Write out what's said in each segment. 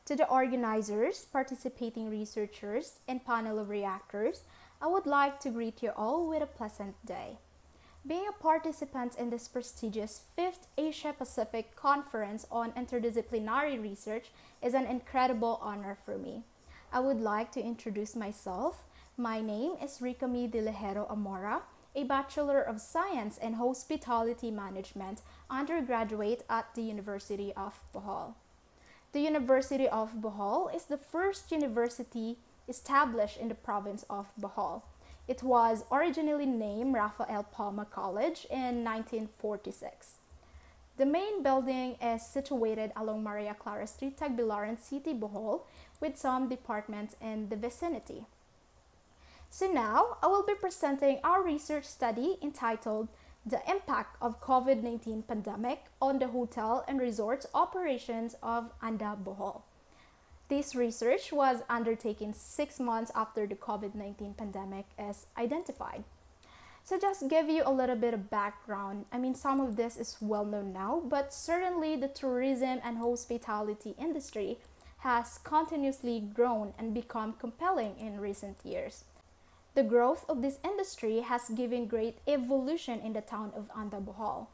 To the organizers, participating researchers, and panel of reactors, I would like to greet you all with a pleasant day. Being a participant in this prestigious 5th Asia Pacific Conference on Interdisciplinary Research is an incredible honor for me. I would like to introduce myself. My name is Ricami De Lejero Amora, a Bachelor of Science in Hospitality Management undergraduate at the University of Bohol. The University of Bohol is the first university established in the province of Bohol. It was originally named Rafael Palma College in 1946. The main building is situated along Maria Clara Street, Tagbilaran City, Bohol, with some departments in the vicinity. So now, I will be presenting our research study entitled The Impact of COVID-19 Pandemic on the Hotel and Resorts Operations of Anda Bohol. This research was undertaken 6 months after the COVID-19 pandemic is identified. So just give you a little bit of background. Some of this is well known now, but certainly the tourism and hospitality industry has continuously grown and become compelling in recent years. The growth of this industry has given great evolution in the town of Anda Bohol.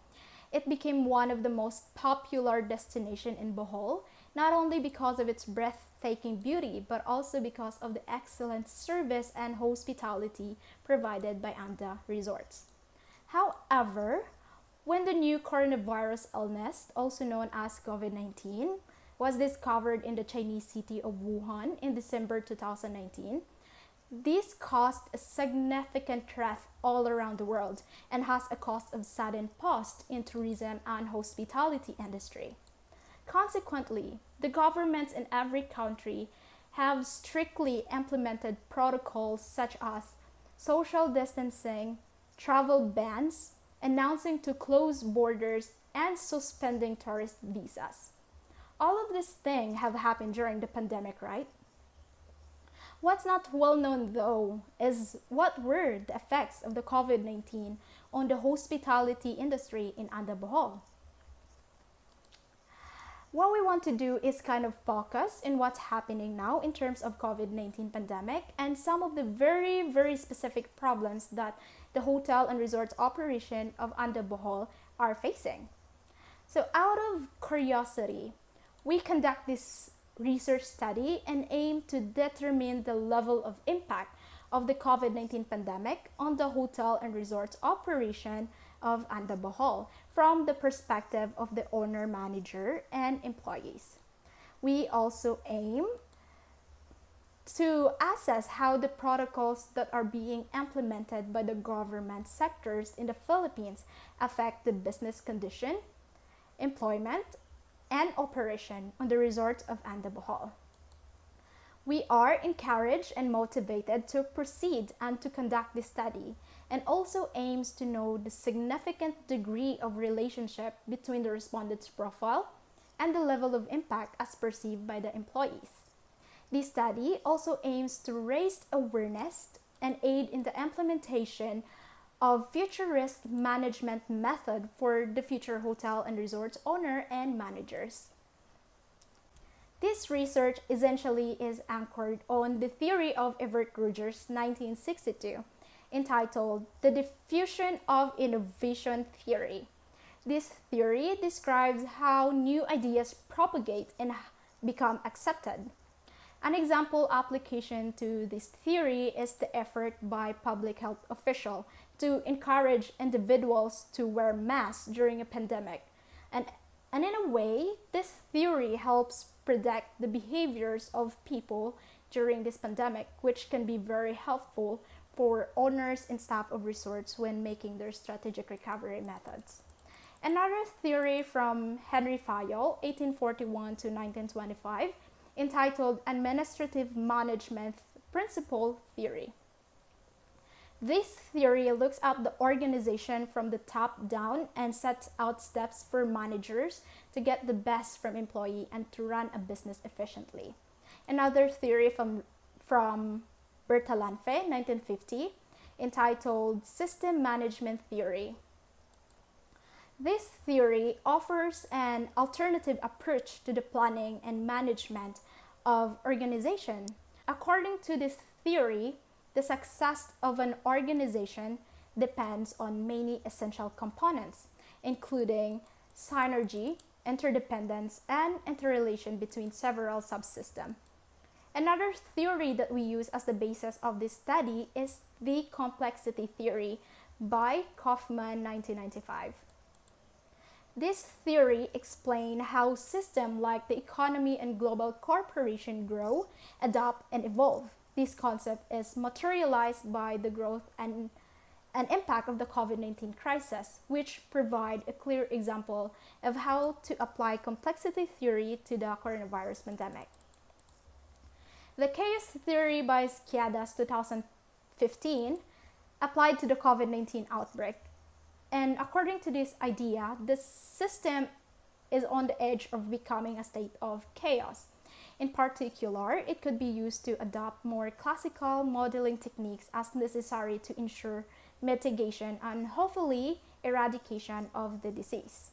It became one of the most popular destinations in Bohol, not only because of its breathtaking beauty, but also because of the excellent service and hospitality provided by Anda Resorts. However, when the new coronavirus illness, also known as COVID-19, was discovered in the Chinese city of Wuhan in December 2019, this caused a significant threat all around the world and has a caused a sudden pause in tourism and hospitality industry. Consequently, the governments in every country have strictly implemented protocols such as social distancing, travel bans, announcing to close borders, and suspending tourist visas. All of these things have happened during the pandemic, right? What's not well known though is what were the effects of the COVID-19 on the hospitality industry in Anda Bohol. What we want to do is kind of focus in what's happening now in terms of COVID-19 pandemic and some of the very specific problems that the hotel and resorts operation of Anda Bohol are facing. So out of curiosity, we conduct this research study and aim to determine the level of impact of the COVID-19 pandemic on the hotel and resorts operation of Anda Bohol from the perspective of the owner, manager, and employees. We also aim to assess how the protocols that are being implemented by the government sectors in the Philippines affect the business condition, employment, and operation on the resorts of Anda Bohol. We are encouraged and motivated to proceed and to conduct this study and also aims to know the significant degree of relationship between the respondent's profile and the level of impact as perceived by the employees. This study also aims to raise awareness and aid in the implementation of future risk management method for the future hotel and resorts owner and managers. This research essentially is anchored on the theory of Everett Rogers' 1962, entitled The Diffusion of Innovation Theory. This theory describes how new ideas propagate and become accepted. An example application to this theory is the effort by public health officials to encourage individuals to wear masks during a pandemic. And in a way, this theory helps predict the behaviors of people during this pandemic, which can be very helpful for owners and staff of resorts when making their strategic recovery methods. Another theory from Henry Fayol, 1841 to 1925, entitled Administrative Management Principle Theory. This theory looks at the organization from the top down and sets out steps for managers to get the best from employee and to run a business efficiently. Another theory from Bertalanffy, 1950, entitled System Management Theory. This theory offers an alternative approach to the planning and management of organization. According to this theory, the success of an organization depends on many essential components, including synergy, interdependence, and interrelation between several subsystems. Another theory that we use as the basis of this study is the complexity theory by Kaufman 1995. This theory explains how systems like the economy and global corporation grow, adapt, and evolve. This concept is materialized by the growth and impact of the COVID-19 crisis, which provide a clear example of how to apply complexity theory to the coronavirus pandemic. The chaos theory by Skiadas 2015 applied to the COVID-19 outbreak. And according to this idea, the system is on the edge of becoming a state of chaos. In particular, it could be used to adopt more classical modeling techniques as necessary to ensure mitigation and hopefully eradication of the disease.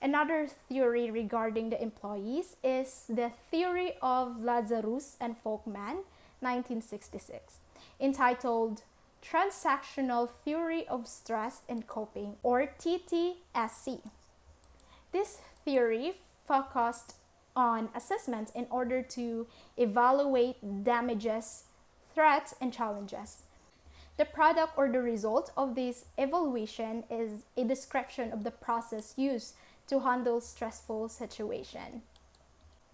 Another theory regarding the employees is the theory of Lazarus and Folkman, 1966, entitled Transactional Theory of Stress and Coping, or TTSC. This theory focused on assessments in order to evaluate damages, threats, and challenges. The product or the result of this evaluation is a description of the process used to handle stressful situation.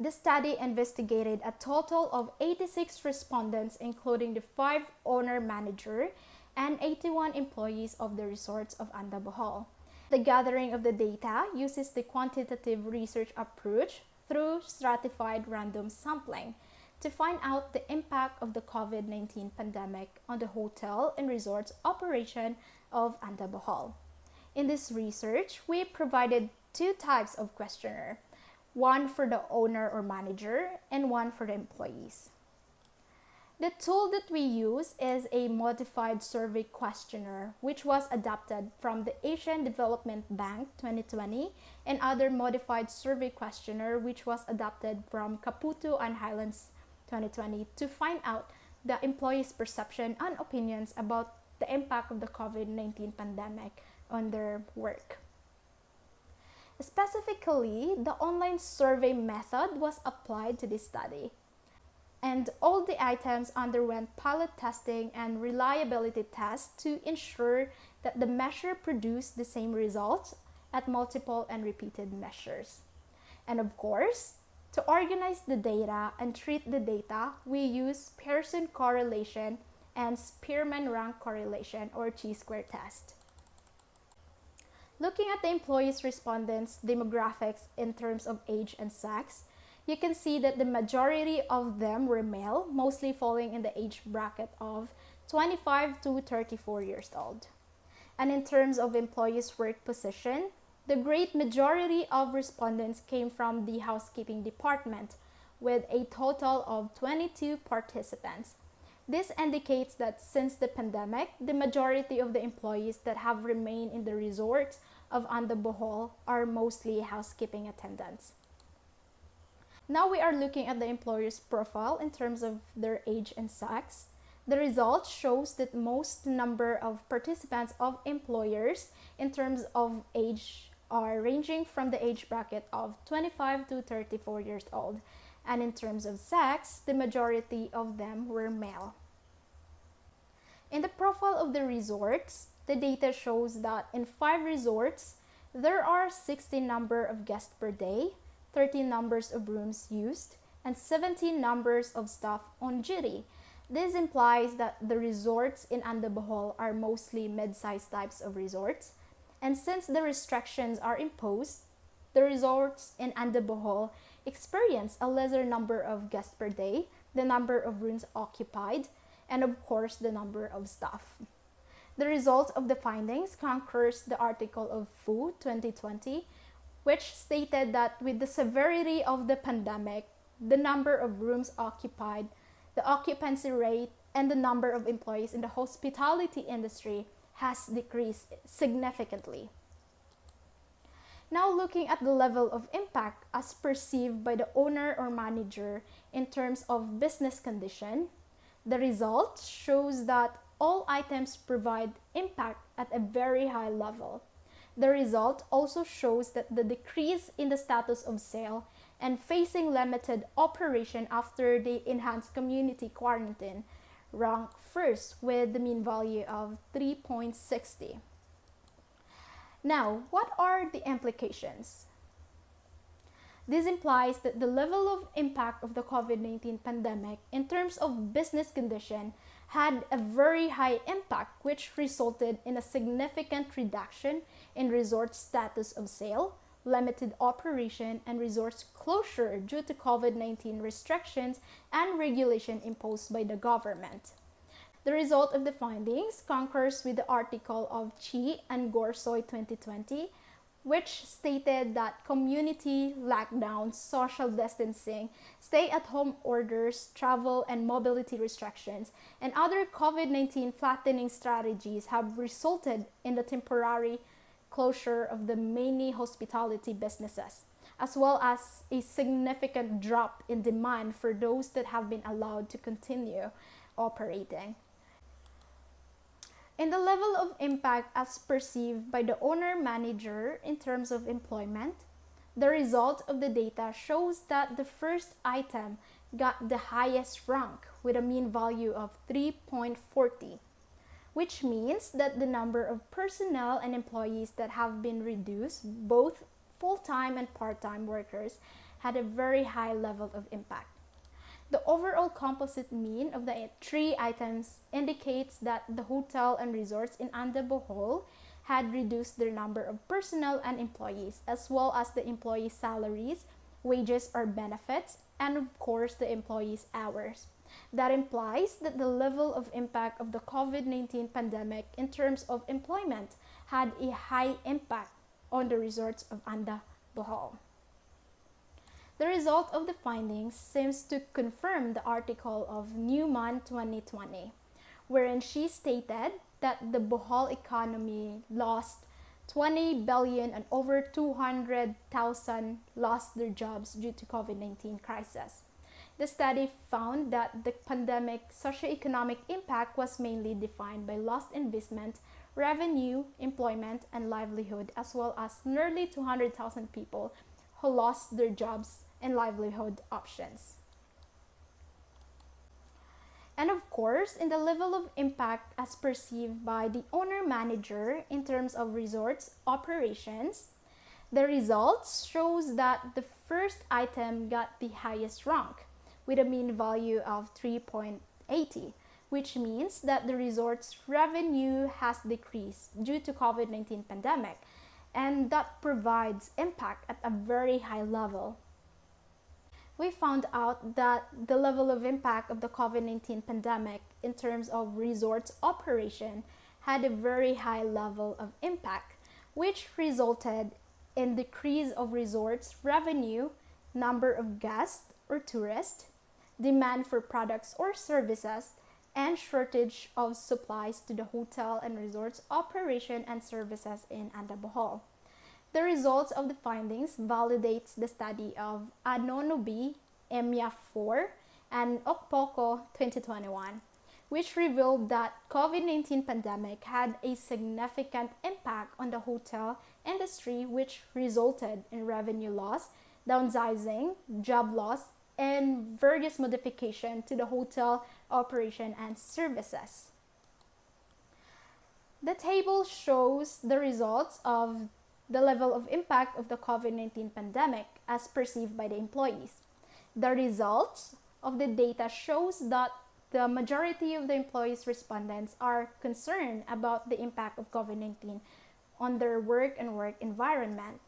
The study investigated a total of 86 respondents, including the 5 owner-manager and 81 employees of the resorts of Bohol. The gathering of the data uses the quantitative research approach through stratified random sampling to find out the impact of the COVID-19 pandemic on the hotel and resorts operation of Bohol. In this research, we provided 2 types of questionnaire, one for the owner or manager and one for the employees. The tool that we use is a modified survey questionnaire, which was adapted from the Asian Development Bank 2020 and other modified survey questionnaire, which was adapted from Caputo and Highlands 2020 to find out the employees' perception and opinions about the impact of the COVID-19 pandemic on their work. Specifically, the online survey method was applied to this study, and all the items underwent pilot testing and reliability tests to ensure that the measure produced the same results at multiple and repeated measures. And of course, to organize the data and treat the data, we use Pearson correlation and Spearman rank correlation, or chi-square test. Looking at the employees' respondents' demographics in terms of age and sex, you can see that the majority of them were male, mostly falling in the age bracket of 25 to 34 years old. And in terms of employees' work position, the great majority of respondents came from the housekeeping department, with a total of 22 participants. This indicates that since the pandemic, the majority of the employees that have remained in the resorts of Bohol are mostly housekeeping attendants. Now we are looking at the employer's profile in terms of their age and sex. The result shows that most number of participants of employers in terms of age are ranging from the age bracket of 25 to 34 years old, and in terms of sex, the majority of them were male. In the profile of the resorts, the data shows that in 5 resorts, there are 60 number of guests per day, 30 numbers of rooms used, and 17 numbers of staff on duty. This implies that the resorts in Bohol are mostly mid-sized types of resorts, and since the restrictions are imposed, the resorts in Bohol experience a lesser number of guests per day, the number of rooms occupied, and of course the number of staff. The result of the findings concurs the article of FU 2020, which stated that with the severity of the pandemic, the number of rooms occupied, the occupancy rate, and the number of employees in the hospitality industry has decreased significantly. Now looking at the level of impact as perceived by the owner or manager in terms of business condition, the result shows that all items provide impact at a very high level. The result also shows that the decrease in the status of sale and facing limited operation after the enhanced community quarantine rank first with the mean value of 3.60. Now, what are the implications? This implies that the level of impact of the COVID-19 pandemic in terms of business condition had a very high impact, which resulted in a significant reduction in resort status of sale, limited operation, and resort closure due to COVID-19 restrictions and regulation imposed by the government. The result of the findings concurs with the article of Chi and Gorsoy 2020, which stated that community lockdowns, social distancing, stay-at-home orders, travel and mobility restrictions, and other COVID-19 flattening strategies have resulted in the temporary closure of the many hospitality businesses, as well as a significant drop in demand for those that have been allowed to continue operating. In the level of impact as perceived by the owner-manager in terms of employment, the result of the data shows that the first item got the highest rank with a mean value of 3.40, which means that the number of personnel and employees that have been reduced, both full-time and part-time workers, had a very high level of impact. The overall composite mean of the three items indicates that the hotel and resorts in Bohol had reduced their number of personnel and employees, as well as the employees' salaries, wages or benefits, and of course the employees' hours. That implies that the level of impact of the COVID-19 pandemic in terms of employment had a high impact on the resorts of Bohol. The result of the findings seems to confirm the article of Newman 2020, wherein she stated that the Bohol economy lost 20 billion and over 200,000 lost their jobs due to COVID-19 crisis. The study found that the pandemic socioeconomic impact was mainly defined by lost investment, revenue, employment, and livelihood, as well as nearly 200,000 people who lost their jobs and livelihood options. And of course, in the level of impact as perceived by the owner-manager in terms of resorts operations, the results shows that the first item got the highest rank with a mean value of 3.80, which means that the resort's revenue has decreased due to COVID-19 pandemic, and that provides impact at a very high level. We found out that the level of impact of the COVID-19 pandemic in terms of resorts operation had a very high level of impact, which resulted in decrease of resorts revenue, number of guests or tourists, demand for products or services, and shortage of supplies to the hotel and resorts operation and services in Bohol. The results of the findings validates the study of Anonobi, EMIA 4, and Okpoko 2021, which revealed that COVID-19 pandemic had a significant impact on the hotel industry, which resulted in revenue loss, downsizing, job loss, and various modification to the hotel operation and services. The table shows the results of the level of impact of the COVID-19 pandemic as perceived by the employees. The results of the data shows that the majority of the employees respondents are concerned about the impact of COVID-19 on their work and work environment.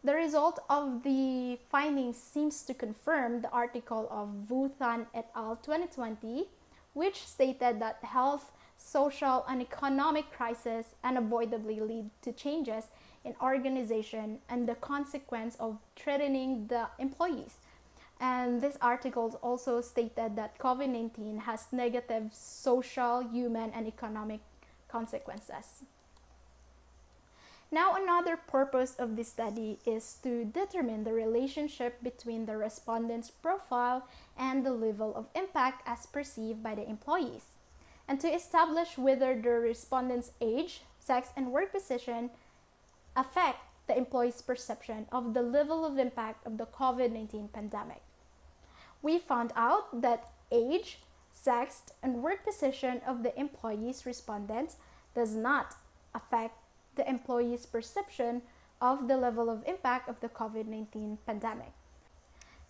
The result of the findings seems to confirm the article of Vuthan et al. 2020, which stated that health, social, and economic crisis unavoidably lead to changes in organization and the consequence of threatening the employees. And this article also stated that COVID-19 has negative social, human, and economic consequences. Now, another purpose of this study is to determine the relationship between the respondent's profile and the level of impact as perceived by the employees, and to establish whether the respondent's age, sex, and work position affect the employee's perception of the level of impact of the COVID-19 pandemic. We found out that age, sex, and work position of the employees respondents does not affect the employee's perception of the level of impact of the COVID-19 pandemic.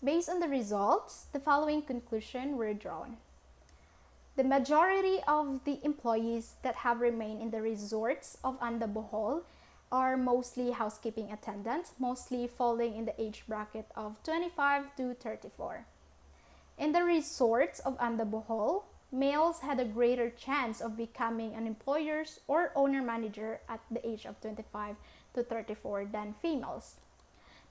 Based on the results, the following conclusions were drawn. The majority of the employees that have remained in the resorts of Anda Bohol are mostly housekeeping attendants, mostly falling in the age bracket of 25 to 34. In the resorts of Anda Bohol, males had a greater chance of becoming an employer's or owner-manager at the age of 25 to 34 than females.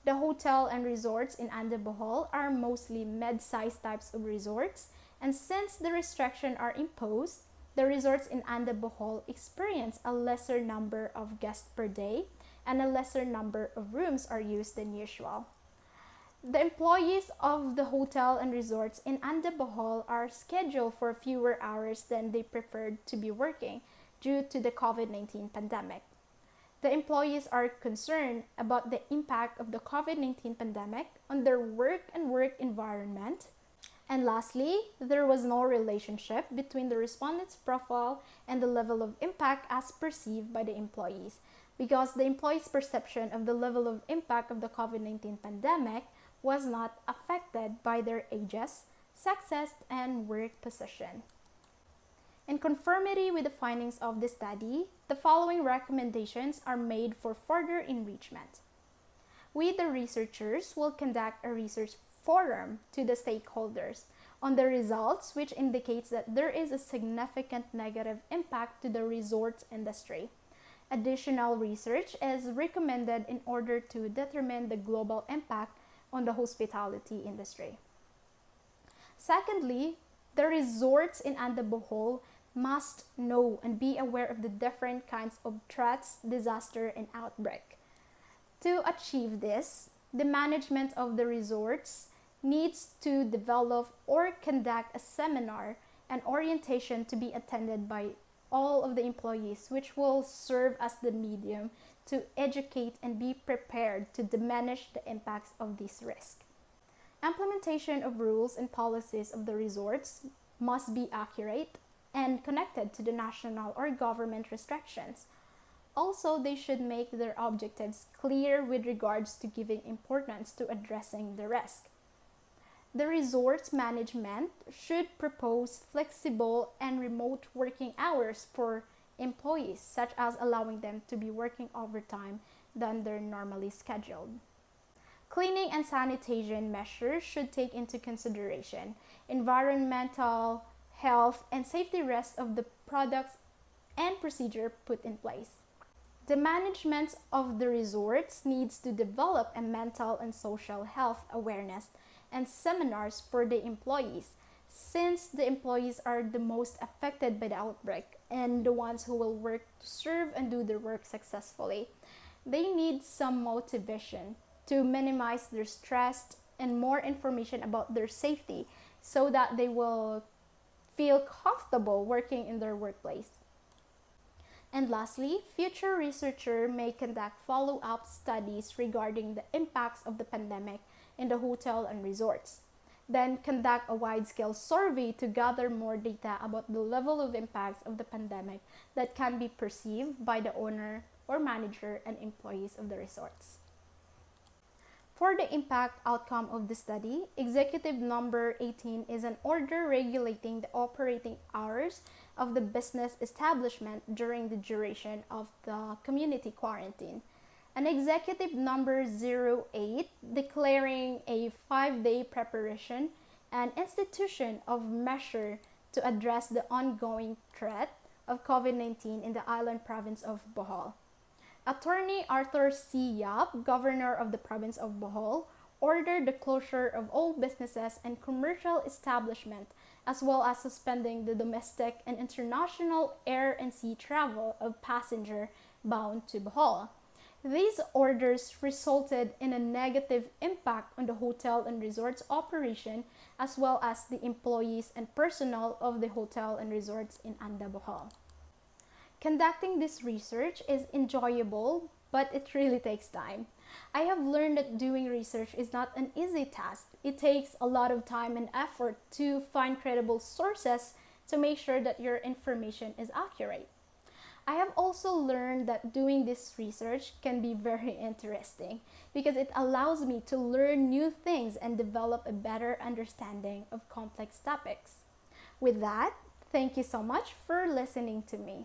The hotel and resorts in Anda Bohol are mostly med-sized types of resorts, and since the restrictions are imposed, the resorts in Anda Bohol experience a lesser number of guests per day and a lesser number of rooms are used than usual. The employees of the hotel and resorts in Anda Bohol are scheduled for fewer hours than they preferred to be working due to the COVID-19 pandemic. The employees are concerned about the impact of the COVID-19 pandemic on their work and work environment. And lastly, there was no relationship between the respondent's profile and the level of impact as perceived by the employees, because the employees' perception of the level of impact of the COVID-19 pandemic was not affected by their ages, sexes, and work position. In conformity with the findings of the study, the following recommendations are made for further enrichment. We, the researchers, will conduct a research forum to the stakeholders on the results, which indicates that there is a significant negative impact to the resorts industry. Additional research is recommended in order to determine the global impact on the hospitality industry. Secondly, the resorts in Anda Bohol must know and be aware of the different kinds of threats, disaster, and outbreak. To achieve this, the management of the resorts needs to develop or conduct a seminar and orientation to be attended by all of the employees, which will serve as the medium to educate and be prepared to diminish the impacts of this risk. Implementation of rules and policies of the resorts must be accurate and connected to the national or government restrictions. Also, they should make their objectives clear with regards to giving importance to addressing the risk. The resort's management should propose flexible and remote working hours for employees, such as allowing them to be working overtime than they're normally scheduled. Cleaning and sanitation measures should take into consideration environmental, health, and safety risks of the products and procedure put in place. The management of the resorts needs to develop a mental and social health awareness and seminars for the employees, since the employees are the most affected by the outbreak and the ones who will work to serve and do their work successfully. They need some motivation to minimize their stress and more information about their safety so that they will feel comfortable working in their workplace. And lastly, future researchers may conduct follow-up studies regarding the impacts of the pandemic in the hotel and resorts. Then conduct a wide-scale survey to gather more data about the level of impacts of the pandemic that can be perceived by the owner or manager and employees of the resorts. For the impact outcome of the study, Executive Number 18 is an order regulating the operating hours of the business establishment during the duration of the community quarantine. An Executive Number 08 declaring a 5-day preparation and institution of measure to address the ongoing threat of COVID-19 in the island province of Bohol. Attorney Arthur C. Yap, Governor of the province of Bohol, ordered the closure of all businesses and commercial establishments, as well as suspending the domestic and international air and sea travel of passengers bound to Bohol. These orders resulted in a negative impact on the hotel and resorts operation as well as the employees and personnel of the hotel and resorts in Bohol. Conducting this research is enjoyable, but it really takes time. I have learned that doing research is not an easy task. It takes a lot of time and effort to find credible sources to make sure that your information is accurate. I have also learned that doing this research can be very interesting because it allows me to learn new things and develop a better understanding of complex topics. With that, thank you so much for listening to me.